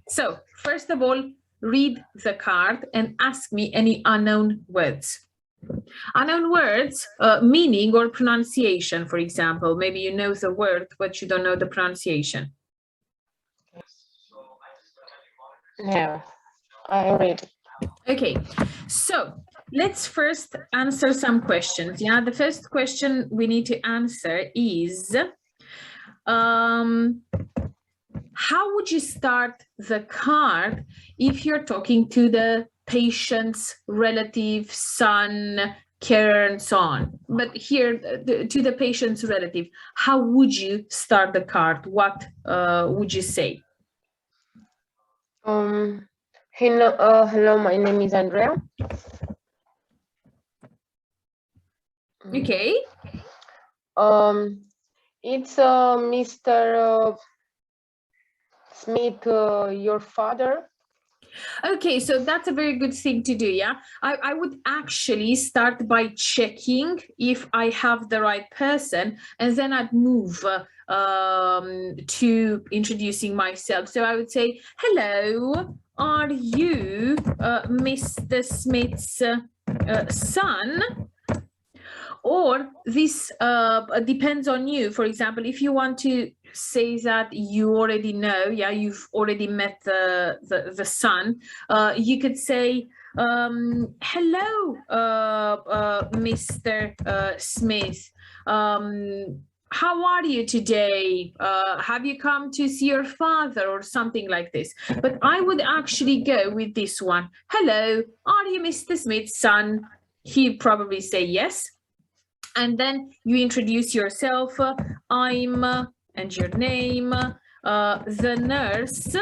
So first of all, read the card and ask me any unknown words. Unknown words, meaning or pronunciation, for example. Maybe you know the word, but you don't know the pronunciation. Yeah, I read. Okay, so let's first answer some questions. Yeah, the first question we need to answer is, how would you start the card if you're talking to the patient's relative, son, carer, and so on? But here, to the patient's relative, how would you start the card? What would you say? Hello, my name is Andrea. Okay. It's Mr. Smith, your father. Okay, so that's a very good thing to do, yeah? I would actually start by checking if I have the right person, and then I'd move to introducing myself. So I would say, hello, are you Mr. Smith's son? Or this depends on you. For example, if you want to say that you already know, yeah, you've already met the son, you could say, hello, Mr. Smith. How are you today? Have you come to see your father or something like this? But I would actually go with this one. Hello, are you Mr. Smith's son? He'd probably say yes. And then you introduce yourself. I'm, and your name, the nurse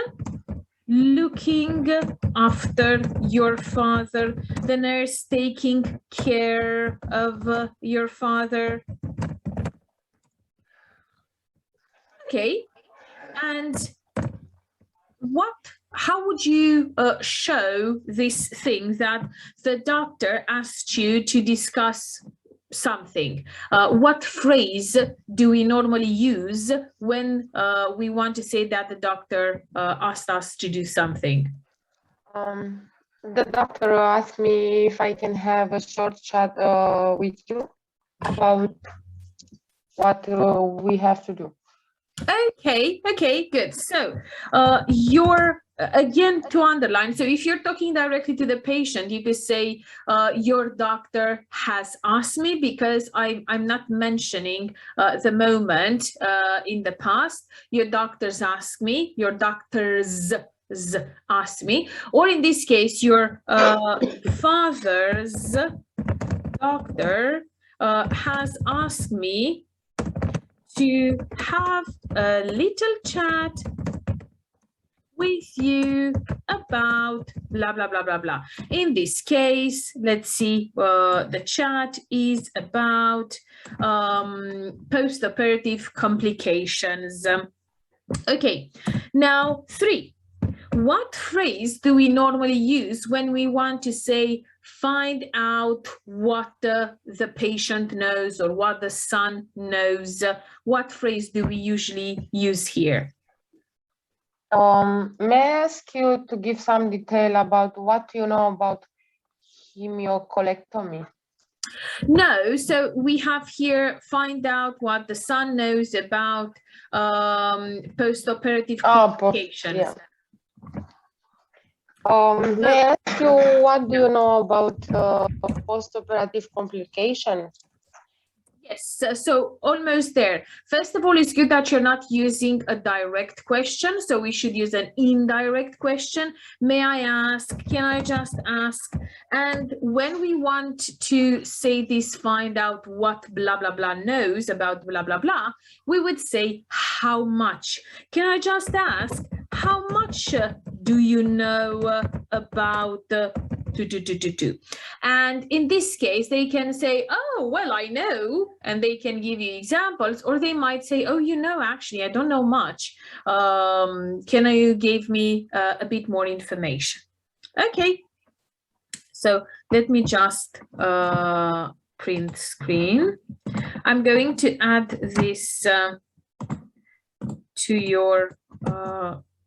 looking after your father, the nurse taking care of your father. Okay, and how would you show this thing that the doctor asked you to discuss something? What phrase do we normally use when we want to say that the doctor asked us to do something? The doctor asked me if I can have a short chat with you about what we have to do. Okay, good. So again, to underline, so if you're talking directly to the patient, you could say, your doctor has asked me, because I'm not mentioning the moment in the past. Your doctors ask me, your doctors ask me, or in this case, your father's doctor has asked me to have a little chat with you about blah, blah, blah, blah, blah. In this case, let's see, the chat is about post-operative complications. Okay, now 3. What phrase do we normally use when we want to say, find out what the patient knows or what the son knows? What phrase do we usually use here? May I ask you to give some detail about what you know about hemiocolectomy? No, so we have here, find out what the son knows about post-operative complications. Yeah. May I ask you, what do you know about post-operative complications? Yes, so almost there. First of all, it's good that you're not using a direct question, so we should use an indirect question. May I ask? Can I just ask? And when we want to say this, find out what blah, blah, blah knows about blah, blah, blah, we would say, how much? Can I just ask, how much do you know about and in this case, they can say, oh, well, I know, and they can give you examples, or they might say, oh, you know, actually, I don't know much. Can you give me a bit more information? Okay, so let me just print screen. I'm going to add this to your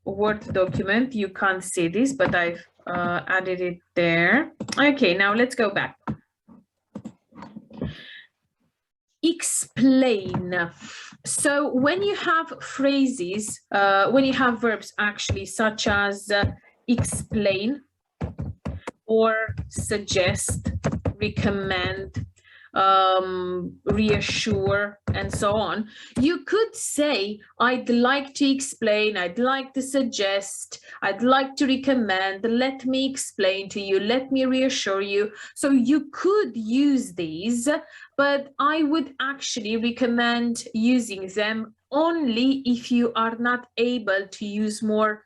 Word document. You can't see this, but I've added it there. Okay, now let's go back. Explain. So when you have phrases, when you have verbs actually, such as explain or suggest, recommend, reassure, and so on, you could say, I'd like to explain, I'd like to suggest, I'd like to recommend, let me explain to you, let me reassure you. So you could use these, but I would actually recommend using them only if you are not able to use more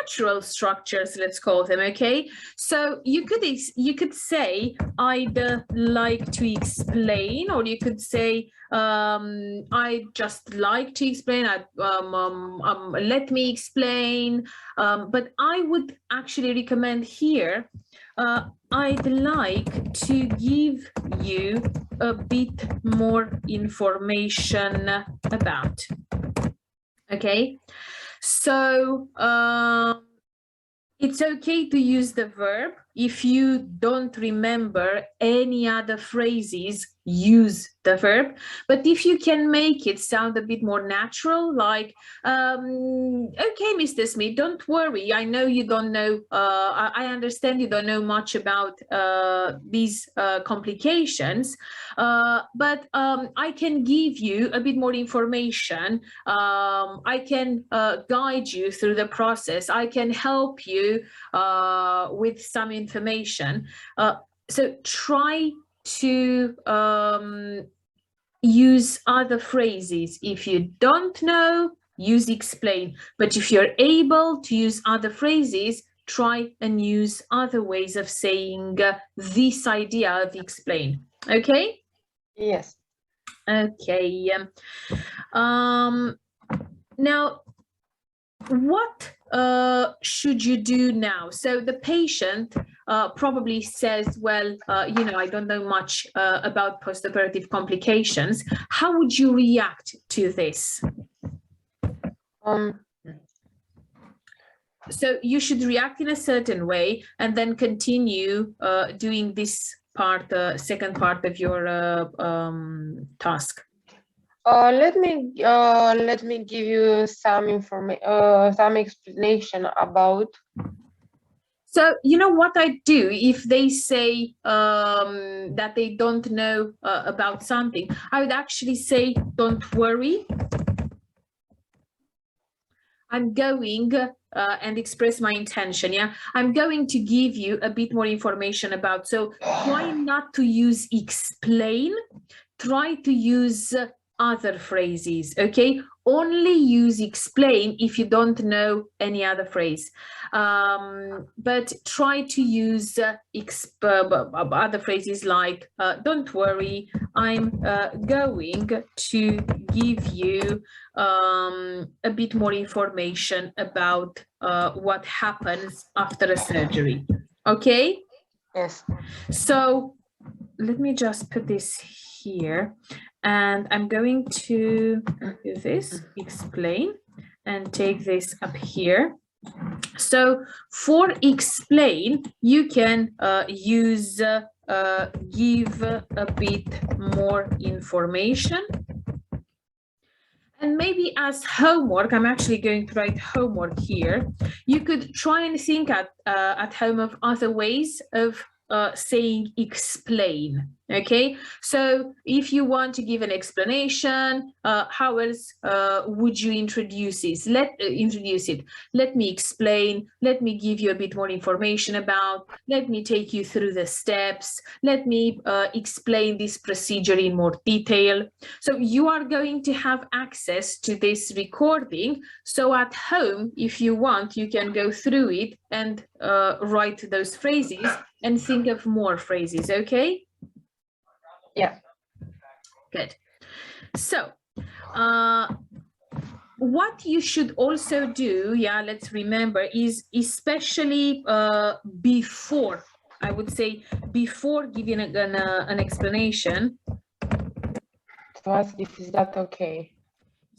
natural structures, let's call them. Okay, so you could say, I'd like to explain, or you could say, I just like to explain, let me explain, but I would actually recommend here, I'd like to give you a bit more information about. Okay, so it's okay to use the verb. If you don't remember any other phrases, use the verb. But if you can make it sound a bit more natural, like, okay, Mr. Smith, don't worry. I know you don't know, I understand you don't know much about these complications, but I can give you a bit more information. I can guide you through the process. I can help you with some information. So try to use other phrases. If you don't know, use explain. But if you're able to use other phrases, try and use other ways of saying this idea of explain. Okay? Yes. Okay. Now, what should you do now? So the patient probably says, well, you know, I don't know much about postoperative complications. How would you react to this? So you should react in a certain way and then continue doing this part, second part of your task. Let me give you some information, some explanation about. So you know what I do if they say that they don't know about something? I would actually say, don't worry. I'm going and express my intention. Yeah, I'm going to give you a bit more information about. So try not to use explain. Try to use other phrases. Okay, only use explain if you don't know any other phrase, but try to use other phrases like don't worry, I'm going to give you a bit more information about what happens after a surgery. Okay? Yes. So let me just put this here, and I'm going to do this, explain, and take this up here. So for explain, you can use give a bit more information. And maybe as homework, I'm actually going to write homework here. You could try and think at home of other ways of saying explain. Okay, so if you want to give an explanation, how else would you introduce it? Let me explain. Let me give you a bit more information about. Let me take you through the steps. Let me explain this procedure in more detail. So you are going to have access to this recording. So at home, if you want, you can go through it and write those phrases and think of more phrases. Okay. Yeah. Good. So what you should also do, yeah, let's remember, is especially before, I would say, before giving an explanation. To ask if is that okay.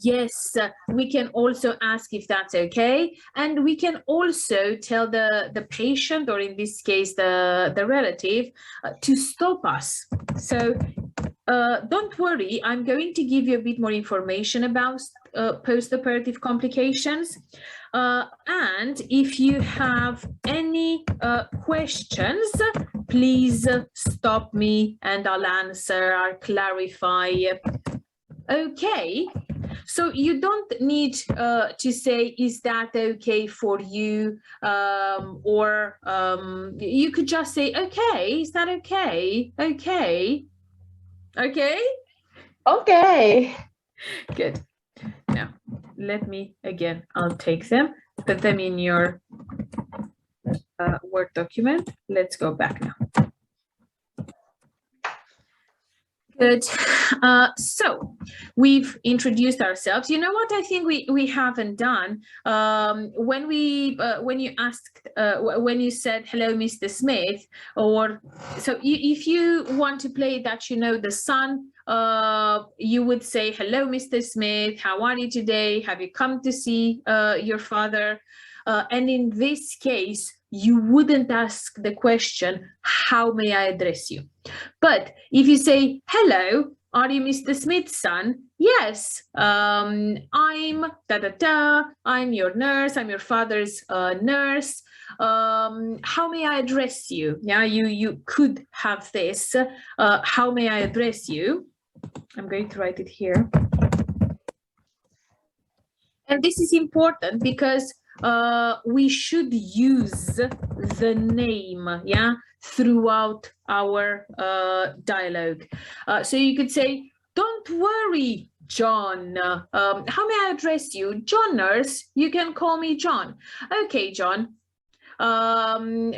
Yes, we can also ask if that's okay. And we can also tell the patient, or in this case, the relative, to stop us. So don't worry, I'm going to give you a bit more information about post-operative complications. And if you have any questions, please stop me and I'll answer, I'll clarify. Okay, so you don't need to say, is that okay for you? Or you could just say, okay, is that okay? Okay. Okay? Okay. Good. Now, let me, again, I'll take them, put them in your Word document. Let's go back now. Good. So we've introduced ourselves. You know what I think we haven't done? When you asked, when you said, hello, Mr. Smith, or so if you want to play that, you know, the son, you would say, hello, Mr. Smith, how are you today? Have you come to see your father? And in this case, you wouldn't ask the question, how may I address you? But if you say, hello, are you Mr. Smith's son? Yes, I'm da-da-da, I'm your nurse, I'm your father's nurse. How may I address you? Yeah, you could have this. How may I address you? I'm going to write it here. And this is important because we should use the name, yeah, throughout our dialogue. So you could say, don't worry, John. How may I address you? John, nurse, you can call me John. Okay, John. John,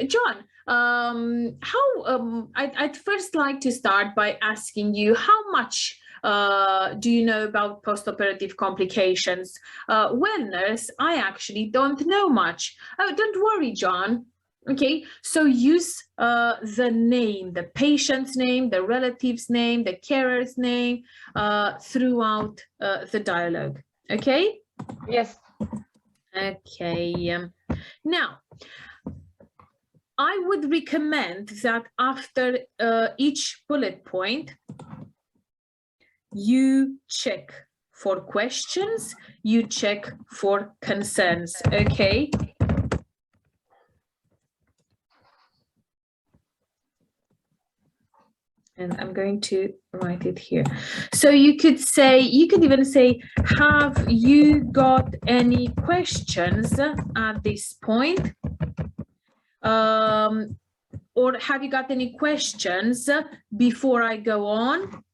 I'd first like to start by asking you, how much do you know about postoperative complications? Well, nurse, I actually don't know much. Oh, don't worry, John. Okay, so use the name, the patient's name, the relative's name, the carer's name throughout the dialogue. Okay? Yes. Okay. Now, I would recommend that after each bullet point, you check for questions, you check for concerns, okay? And I'm going to write it here. So you could say, you could even say, have you got any questions at this point? Or have you got any questions before I go on?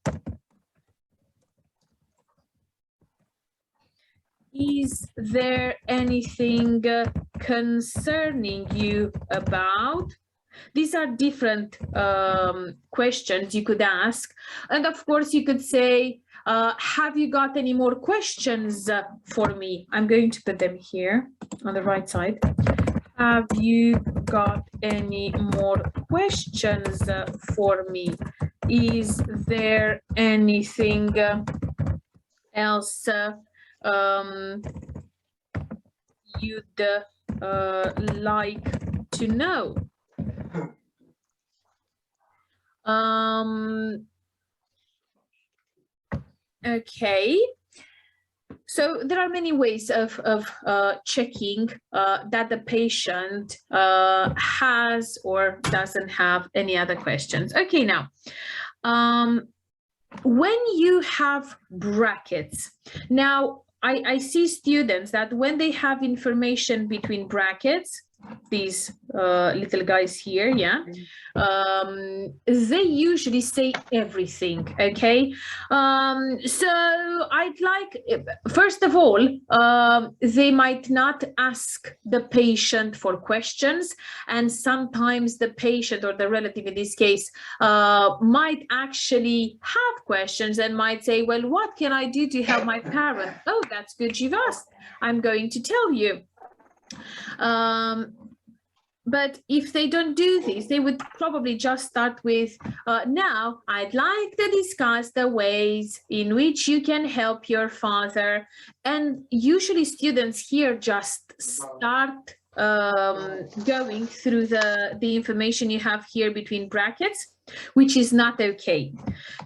Is there anything concerning you about? These are different questions you could ask. And of course, you could say, have you got any more questions for me? I'm going to put them here on the right side. Have you got any more questions for me? Is there anything else you'd like to know? Okay. So there are many ways of checking that the patient has or doesn't have any other questions. Okay, now, when you have brackets, now I see students that when they have information between brackets, these little guys here, yeah, they usually say everything, okay? So I'd like, first of all, they might not ask the patient for questions, and sometimes the patient or the relative in this case might actually have questions and might say, well, what can I do to help my parent? Oh, that's good you've asked. I'm going to tell you. But if they don't do this, they would probably just start with, now I'd like to discuss the ways in which you can help your father. And usually students here just start going through the information you have here between brackets, which is not okay.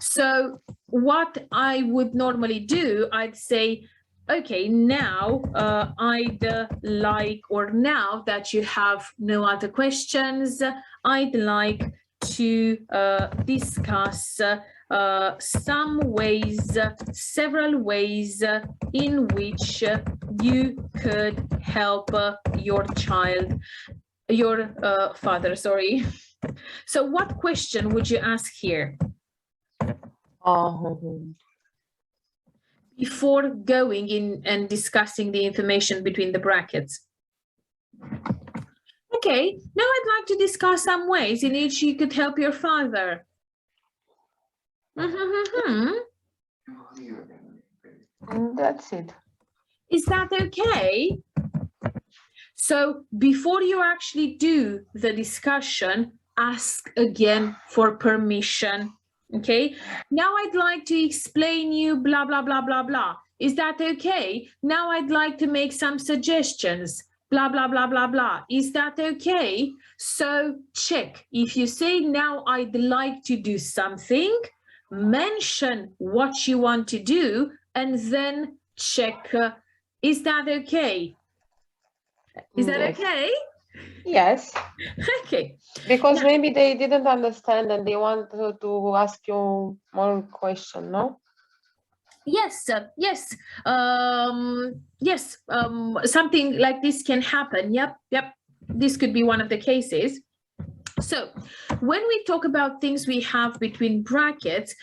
So what I would normally do, I'd say, okay, now I'd like, or now that you have no other questions, I'd like to discuss some ways, several ways in which you could help your child, your father, sorry. So what question would you ask here? Before going in and discussing the information between the brackets. Okay, now I'd like to discuss some ways in which you could help your father. That's it. Is that okay? So before you actually do the discussion, ask again for permission. Okay, now I'd like to explain you blah, blah, blah, blah, blah. Is that okay? Now I'd like to make some suggestions, blah, blah, blah, blah, blah. Is that okay? So check. If you say now I'd like to do something, mention what you want to do and then check, is that okay? Is that okay? Yes. Okay. Because maybe they didn't understand and they want to ask you more questions, no? Yes, yes, yes, something like this can happen. Yep, this could be one of the cases. So when we talk about things we have between brackets,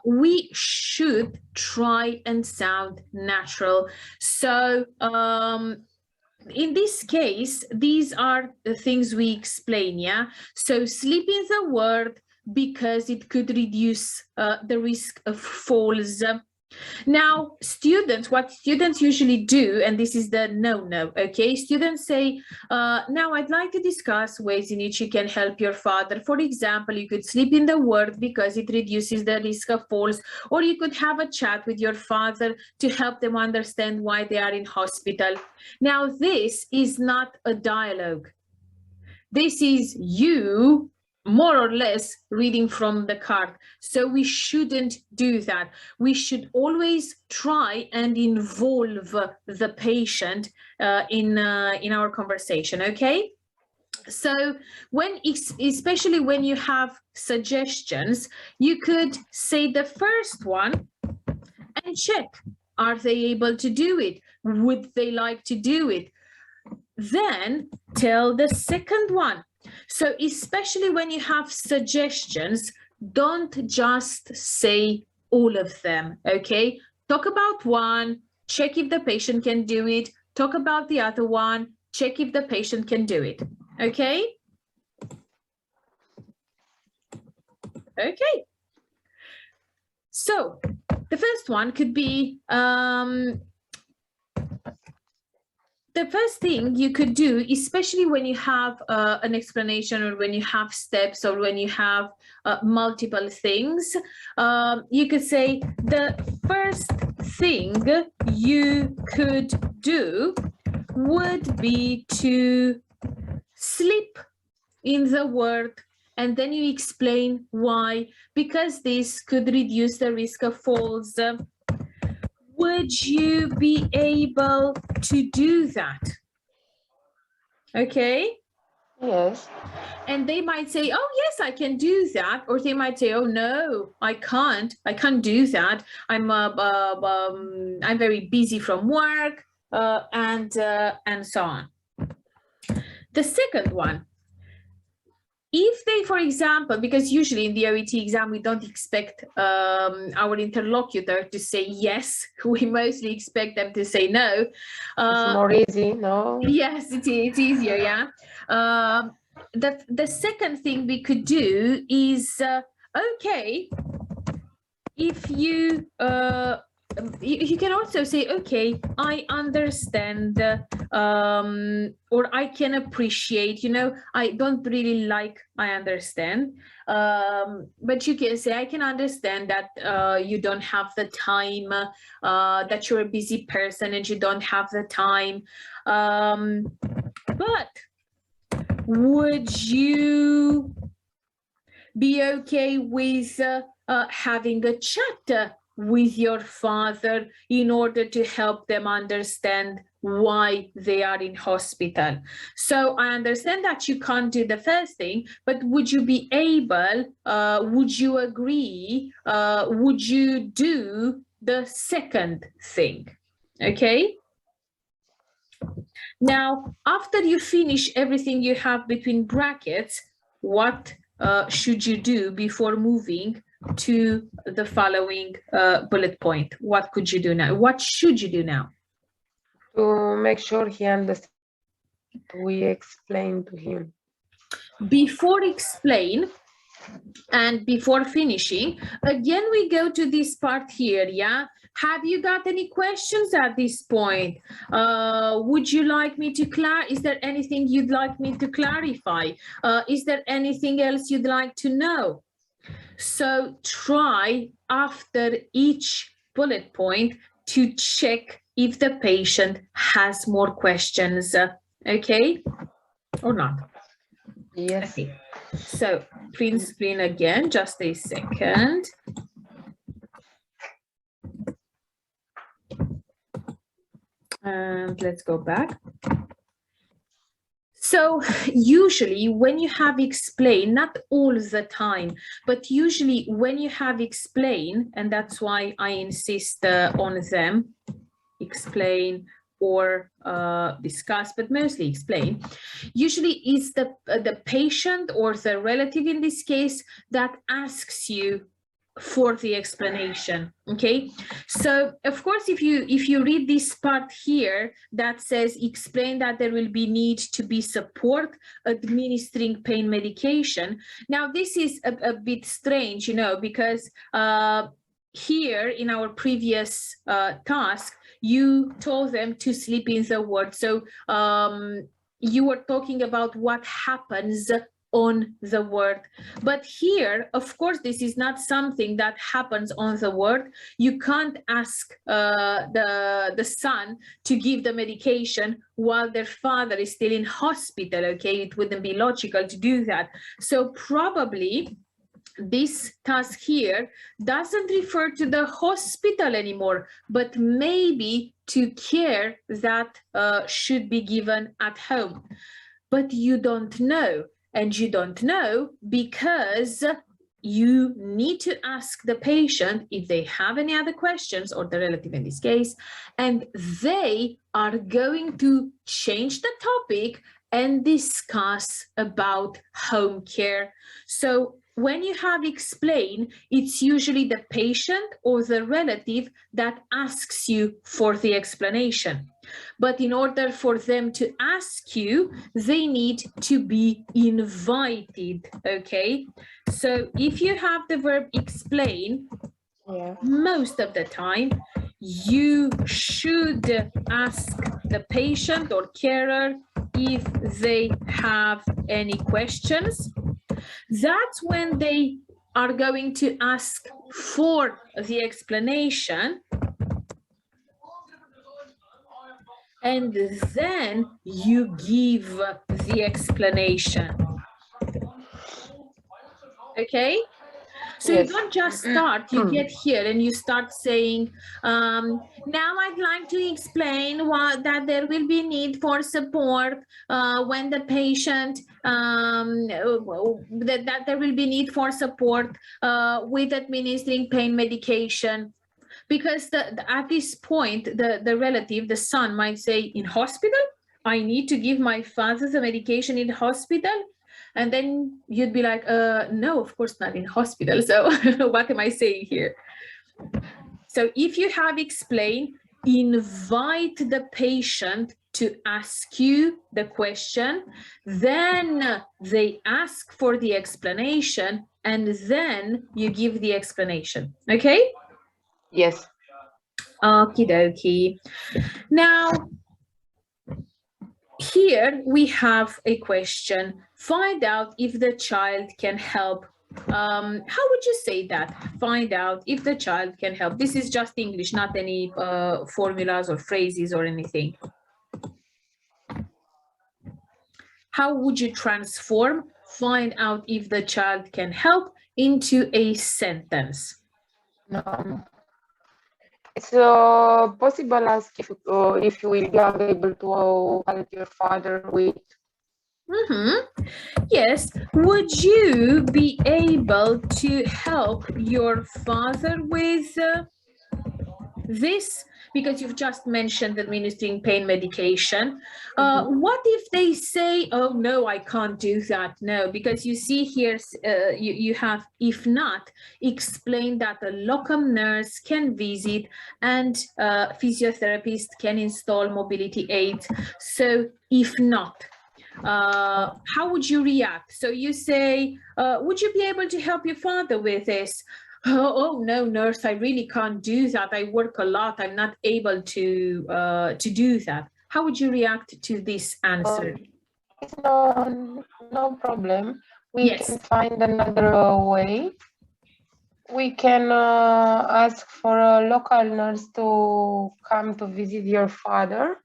we should try and sound natural. So in this case, these are the things we explain, yeah? So sleep in the word because it could reduce the risk of falls. Now, students, what students usually do, and this is the no-no, okay? Students say, now I'd like to discuss ways in which you can help your father. For example, you could sleep in the word because it reduces the risk of falls, or you could have a chat with your father to help them understand why they are in hospital. Now, this is not a dialogue. This is you more or less reading from the card. So we shouldn't do that. We should always try and involve the patient in our conversation, okay? So especially when you have suggestions, you could say the first one and check, are they able to do it? Would they like to do it? Then tell the second one. So especially when you have suggestions, don't just say all of them, okay? Talk about one, check if the patient can do it. Talk about the other one, check if the patient can do it, okay? Okay. So the first one could be, the first thing you could do, especially when you have an explanation or when you have steps or when you have multiple things, you could say the first thing you could do would be to sleep in the word, and then you explain why, because this could reduce the risk of falls. Would you be able to do that? Okay. Yes. And they might say, oh, yes, I can do that. Or they might say, oh, no, I can't do that. I'm very busy from work and so on. The second one, if they, for example, because usually in the OET exam, we don't expect our interlocutor to say yes, we mostly expect them to say no. It's more easy, no? Yes, it's easier, yeah. The second thing we could do is, okay, if you can also say, okay, I understand or I can appreciate, you know, I don't really like, I understand. But you can say, I can understand that you don't have the time, that you're a busy person and you don't have the time. But would you be okay with having a chat with your father in order to help them understand why they are in hospital? So I understand that you can't do the first thing, but would you be able, would you agree, would you do the second thing? Okay. Now, after you finish everything you have between brackets, what should you do before moving to the following bullet point? What could you do now? What should you do now? To make sure he understands what we explain to him. Before explain and before finishing, again, we go to this part here, yeah? Have you got any questions at this point? Would you like me to is there anything you'd like me to clarify? Is there anything else you'd like to know? So try after each bullet point to check if the patient has more questions, okay? Or not? Yes. Okay. So print screen again, just a second. And let's go back. So usually when you have explained, not all the time, but usually when you have explained, and that's why I insist on them, explain or discuss, but mostly explain, usually it's the patient or the relative in this case that asks you for the explanation. Okay, so of course if you read this part here that says explain that there will be need to be support administering pain medication, now this is a bit strange, you know, because here in our previous task you told them to sleep in the ward, so you were talking about what happens on the word. But here, of course, this is not something that happens on the word. You can't ask the son to give the medication while their father is still in hospital, okay? It wouldn't be logical to do that. So probably this task here doesn't refer to the hospital anymore, but maybe to care that should be given at home. But you don't know. And you don't know because you need to ask the patient if they have any other questions, or the relative in this case, and they are going to change the topic and discuss about home care. So when you have explained, it's usually the patient or the relative that asks you for the explanation. But in order for them to ask you, they need to be invited, okay? So if you have the verb explain, most of the time, you should ask the patient or carer if they have any questions. That's when they are going to ask for the explanation. And then you give the explanation. Okay? So yes. You don't just start, you get here and you start saying, now I'd like to explain that there will be need for support when the patient, that there will be need for support with administering pain medication. Because at this point, the relative, the son might say, in hospital, I need to give my father the medication in hospital. And then you'd be like, no, of course not in hospital. So what am I saying here? So if you have explained, invite the patient to ask you the question, then they ask for the explanation, and then you give the explanation. Okay? Yes. Okie dokie. Now, Here we have a question. Find out if the child can help. How would you say that? Find out if the child can help. This is just English, not any formulas or phrases or anything. How would you transform find out if the child can help into a sentence? It's possible ask if you will be able to help your father with. Yes. Would you be able to help your father with this? Because you've just mentioned administering pain medication. What if they say, oh, no, I can't do that? No, because you see here, you have, if not, explain that a locum nurse can visit and physiotherapist can install mobility aids. So if not, how would you react? So you say, would you be able to help your father with this? Oh no, nurse, I really can't do that. I work a lot. I'm not able to do that. How would you react to this answer? It's no problem. We can find another way. We can ask for a local nurse to come to visit your father.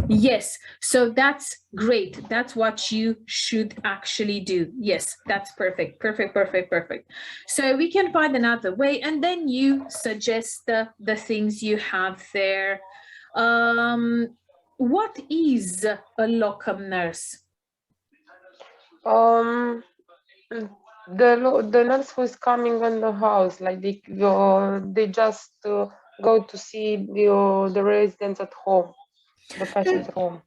Yes, so that's great. That's what you should actually do. Yes, that's perfect, perfect, perfect, perfect. So we can find another way, and then you suggest the things you have there. What is a locum nurse? The nurse who is coming in the house, like they just go to see the residents at home. The patient's home.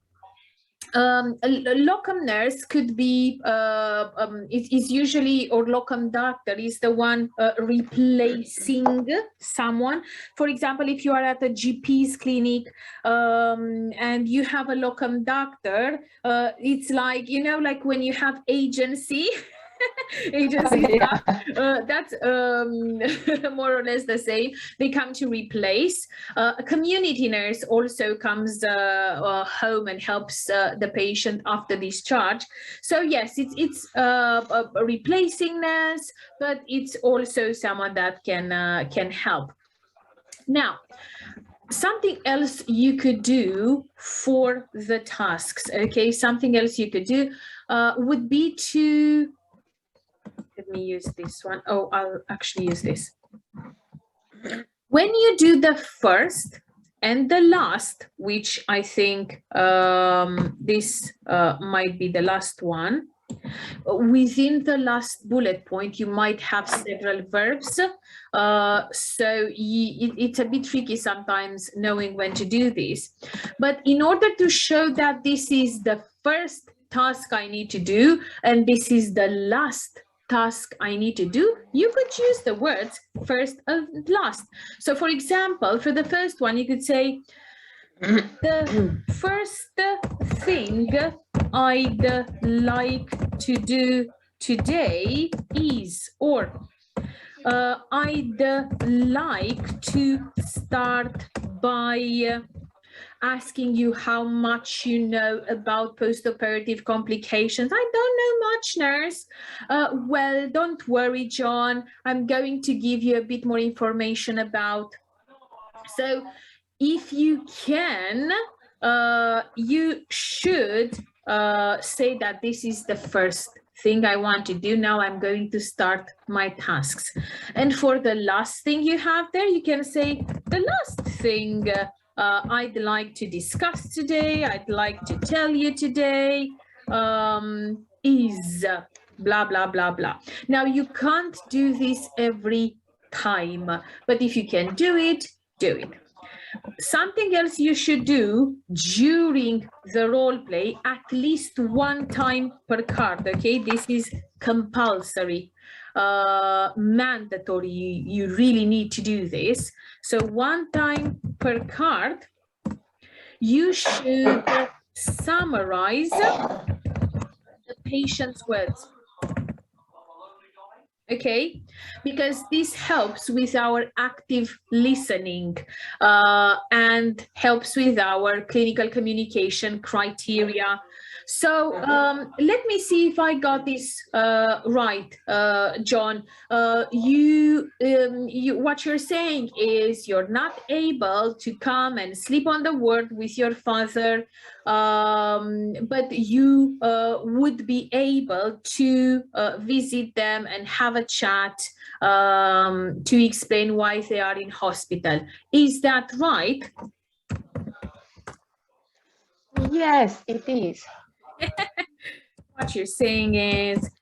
A locum nurse could be, it is usually, or locum doctor is the one replacing someone. For example, if you are at a GP's clinic and you have a locum doctor, it's like, you know, like when you have agency, staff, that's more or less the same. They come to replace. A community nurse also comes home and helps the patient after discharge. So yes, it's a replacing nurse, but it's also someone that can help. Now, something else you could do for the tasks, okay? Something else you could do would be to, let me use this one. Oh, I'll actually use this. When you do the first and the last, which I think this might be the last one, within the last bullet point, you might have several verbs. So it's a bit tricky sometimes knowing when to do this. But in order to show that this is the first task I need to do, and this is the last task I need to do, you could use the words first and last. So for example, for the first one, you could say, the first thing I'd like to do today is, or I'd like to start by asking you how much you know about postoperative complications. I don't know much, nurse. Well, don't worry, John. I'm going to give you a bit more information about. So if you can, you should say that this is the first thing I want to do. Now I'm going to start my tasks. And for the last thing you have there, you can say the last thing I'd like to discuss today, I'd like to tell you today is blah, blah, blah, blah. Now you can't do this every time, but if you can do it, do it. Something else you should do during the role play at least one time per card, okay? This is compulsory, mandatory. You really need to do this. So one time per card, you should summarize the patient's words. Okay, because this helps with our active listening and helps with our clinical communication criteria. So let me see if I got this right, John. What you're saying is you're not able to come and sleep on the ward with your father, but you would be able to visit them and have a chat to explain why they are in hospital. Is that right? Yes, it is. What you're saying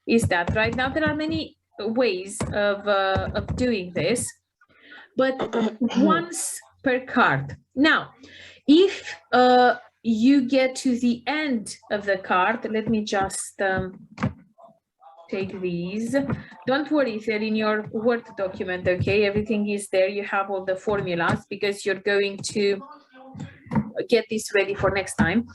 is that right now there are many ways of doing this, but once per card. Now, if you get to the end of the card, let me just take these. Don't worry, they're in your Word document, okay? Everything is there. You have all the formulas because you're going to get this ready for next time.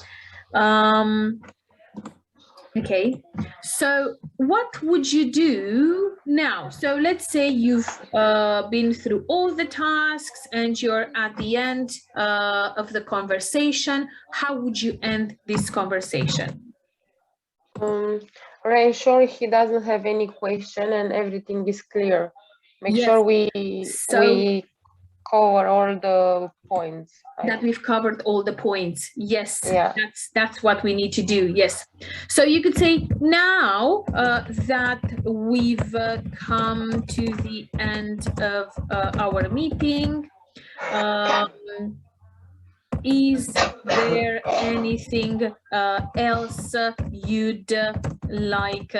Okay, so what would you do now? So let's say you've been through all the tasks and you're at the end of the conversation. How would you end this conversation? Reassure he doesn't have any question and everything is clear. Make Yes. sure we cover all the points. That we've covered all the points. Yes, yeah. That's what we need to do. Yes. So you could say now that we've come to the end of our meeting. Is there anything else you'd like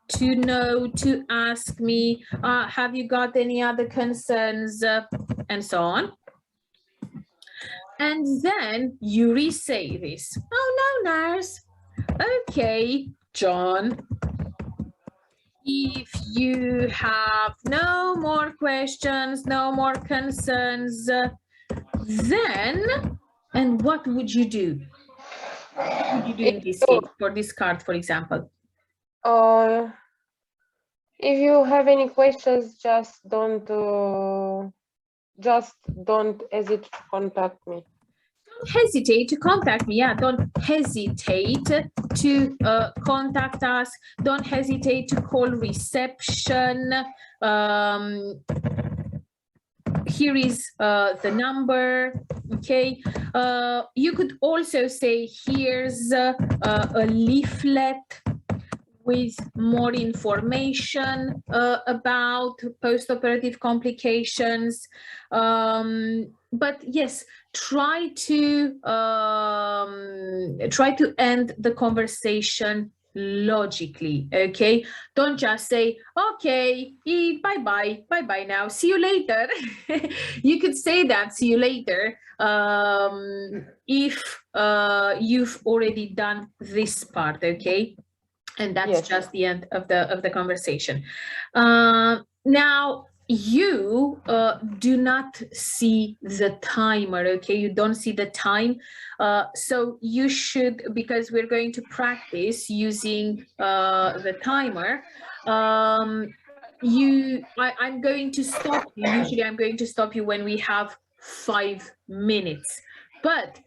to know, to ask me? Have you got any other concerns and so on? And then you re-say this. Oh, no, nurse. Okay, John. If you have no more questions, no more concerns, then, and what would you do? What would you do in this case, for this card, for example? If you have any questions, just don't hesitate to contact me. Don't hesitate to contact me. Yeah, don't hesitate to contact us. Don't hesitate to call reception. Here is the number. Okay. You could also say here's a leaflet with more information about post-operative complications. But yes, try to end the conversation logically. Okay, don't just say okay, bye-bye now, see you later. You could say that, see you later, if you've already done this part. Okay, and that's just the end of the conversation. Now you do not see the timer. Okay, you don't see the time, so you should, because we're going to practice using the timer, I'm going to stop you. Usually I'm going to stop you when we have 5 minutes, but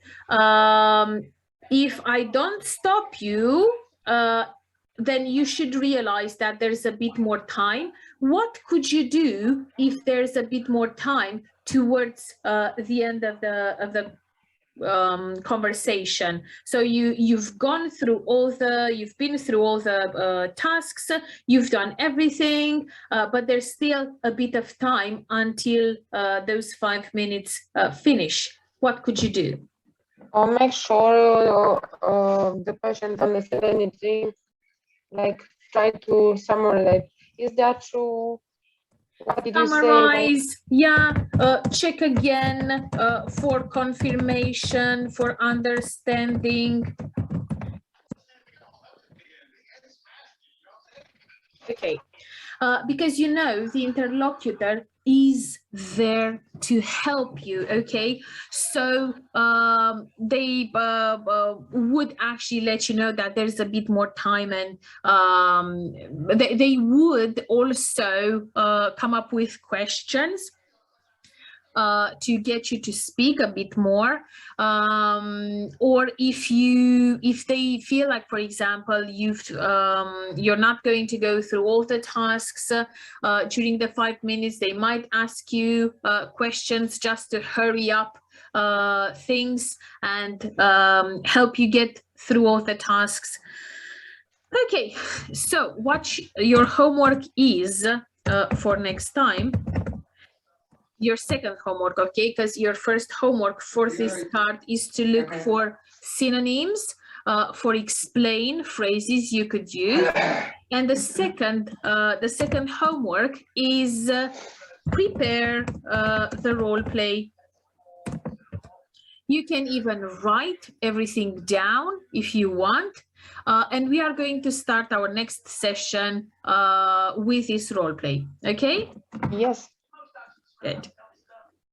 if I don't stop you, then you should realize that there's a bit more time. What could you do if there's a bit more time towards the end of the conversation? So you've been through all the tasks, you've done everything, but there's still a bit of time until those 5 minutes finish. What could you do? Make sure the patient understands anything. Like, try to summarize. Is that true? What did Summarize, you say? yeah, check again for confirmation, for understanding. Okay, because the interlocutor is there to help you. Okay, so they would actually let you know that there's a bit more time, and they would also come up with questions to get you to speak a bit more, or if they feel like, for example, you're not going to go through all the tasks during the 5 minutes, they might ask you questions just to hurry up things and help you get through all the tasks. Okay, so what your homework is for next time. Your second homework, okay, because your first homework for this card is to look for synonyms, for explain phrases you could use, and the second homework is prepare the role play. You can even write everything down if you want, and we are going to start our next session with this role play. Okay? Yes. Good.